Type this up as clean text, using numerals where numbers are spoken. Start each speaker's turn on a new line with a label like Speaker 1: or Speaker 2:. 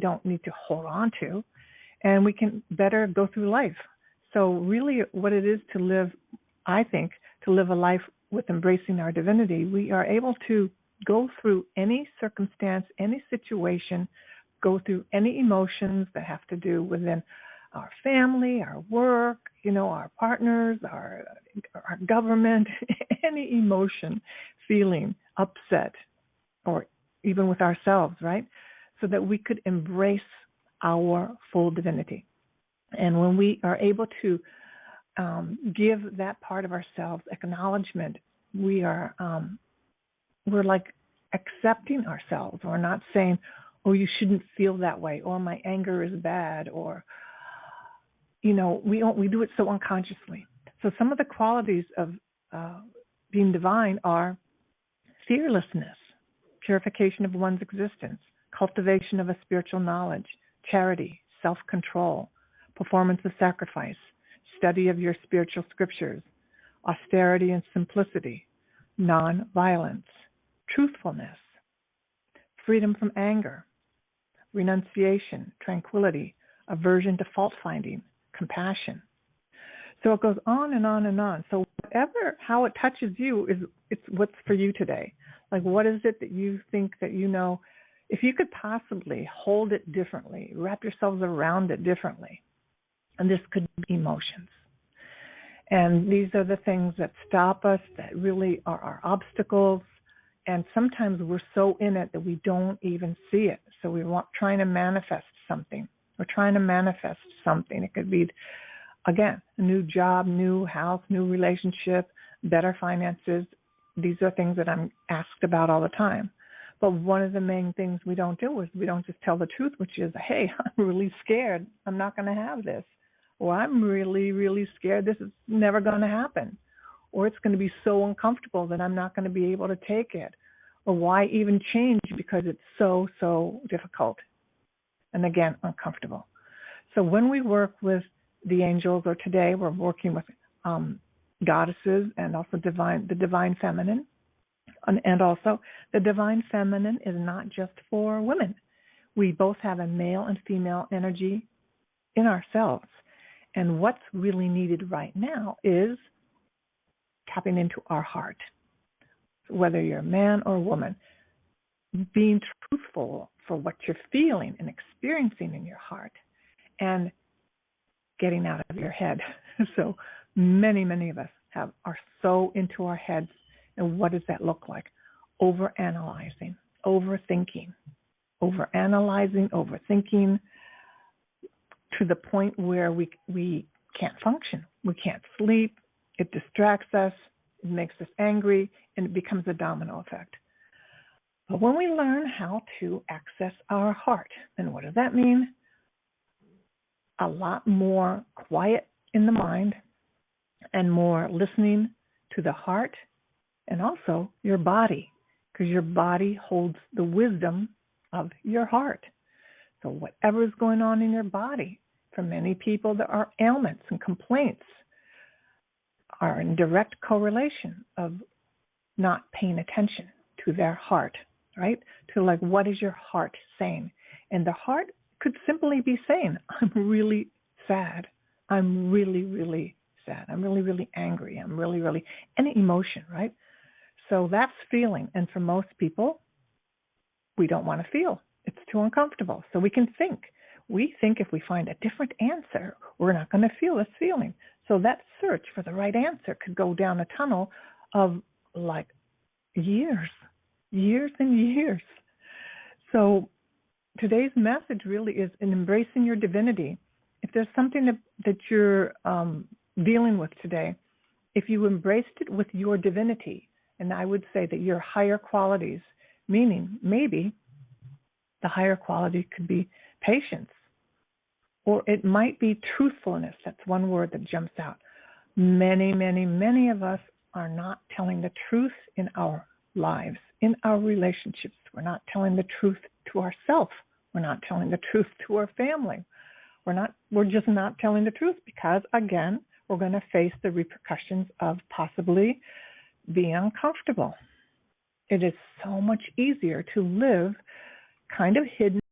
Speaker 1: don't need to hold on to, and we can better go through life. So really what it is to live, I think, to live a life with embracing our divinity, we are able to go through any circumstance, any situation, go through any emotions that have to do within our family, our work, our partners, our government, any emotion, feeling, upset, or even with ourselves, right? So that we could embrace our full divinity. And when we are able to give that part of ourselves acknowledgement, we're like accepting ourselves. We're not saying, oh, you shouldn't feel that way, or my anger is bad, or we do it so unconsciously. So some of the qualities of being divine are fearlessness, purification of one's existence, cultivation of a spiritual knowledge, charity, self-control, performance of sacrifice, study of your spiritual scriptures, austerity and simplicity, non-violence, truthfulness, freedom from anger, renunciation, tranquility, aversion to fault-finding, compassion. So it goes on and on and on. So how it touches you it's what's for you today. Like, what is it that you think that if you could possibly hold it differently, wrap yourselves around it differently, and this could be emotions. And these are the things that stop us, that really are our obstacles. And sometimes we're so in it that we don't even see it. So we're trying to manifest something. We're trying to manifest something. It could be, again, a new job, new house, new relationship, better finances. These are things that I'm asked about all the time. But one of the main things we don't do is we don't just tell the truth, which is, hey, I'm really scared. I'm not going to have this. Or I'm really, really scared. This is never going to happen. Or it's going to be so uncomfortable that I'm not going to be able to take it. Or why even change because it's so, so difficult. And again, uncomfortable. So when we work with the angels, or today we're working with goddesses and also the divine feminine. And also the divine feminine is not just for women. We both have a male and female energy in ourselves. And what's really needed right now is tapping into our heart. Whether you're a man or a woman, being truthful for what you're feeling and experiencing in your heart, and getting out of your head. So many of us are so into our heads. And what does that look like? Overanalyzing, overthinking, overthinking to the point where we can't function. We can't sleep. It distracts us. It makes us angry, and it becomes a domino effect. But when we learn how to access our heart, then what does that mean? A lot more quiet in the mind and more listening to the heart and also your body, because your body holds the wisdom of your heart. So whatever is going on in your body, for many people there are ailments and complaints are in direct correlation of not paying attention to their heart, right? To like, what is your heart saying? And the heart could simply be saying, I'm really sad. I'm really, really sad. I'm really, really angry. I'm really, really, any emotion, right? So that's feeling. And for most people, we don't want to feel. It's too uncomfortable. So we can think. We think if we find a different answer, we're not going to feel this feeling. So that search for the right answer could go down a tunnel of like years and years. So today's message really is in embracing your divinity. If there's something that you're dealing with today, if you embraced it with your divinity, and I would say that your higher qualities, meaning maybe the higher quality could be patience, or it might be truthfulness. That's one word that jumps out. Many of us are not telling the truth in our lives, in our relationships. We're not telling the truth to ourselves. We're not telling the truth to our family. We're just not telling the truth because, again, we're going to face the repercussions of possibly being uncomfortable. It is so much easier to live kind of hidden